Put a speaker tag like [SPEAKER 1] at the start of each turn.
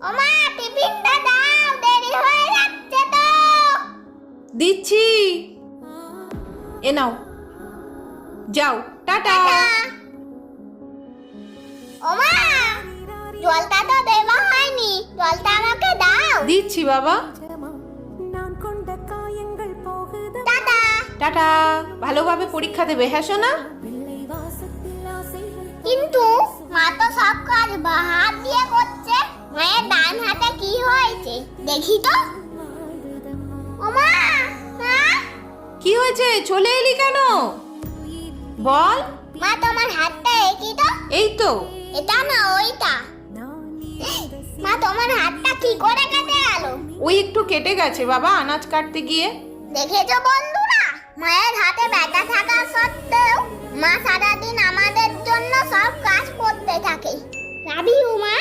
[SPEAKER 1] ওমা টিফিনটা দাও, দেরি হয়ে যাচ্ছে তো।
[SPEAKER 2] দিচ্ছি, এ নাও, যাও, টাটা।
[SPEAKER 1] ওমা জলটা তো দেওয়া হয়নি, জলটা আমাকে দাও।
[SPEAKER 2] দিচ্ছি বাবা।
[SPEAKER 1] টাটা।
[SPEAKER 2] টাটা, ভালোভাবে পরীক্ষা দেবে, হ্যাঁ সোনা?
[SPEAKER 1] কিন্তু মা তো সব কাজ বাঁ হাত দিয়ে করছে, মায়ের ডান হাতে কি হয়েছে দেখি তো। ওমা মা,
[SPEAKER 2] কি হয়েছে, চলে এলি কেন? বল।
[SPEAKER 1] মা তোমার হাতটা একই তো।
[SPEAKER 2] এই তো।
[SPEAKER 1] এটা না ওইটা। মা তোমার হাতটা কি করে কেটে গেল?
[SPEAKER 2] ওই একটু কেটে গেছে বাবা, আনাজ কাটতে গিয়ে।
[SPEAKER 1] দেখেছো বন্ধুরা, মায়ের হাতে ব্যথা থাকা সত্ত্বেও মা সারাদিন আমাদের জন্য সব কাজ করতে থাকে। লাভ ইউ মা।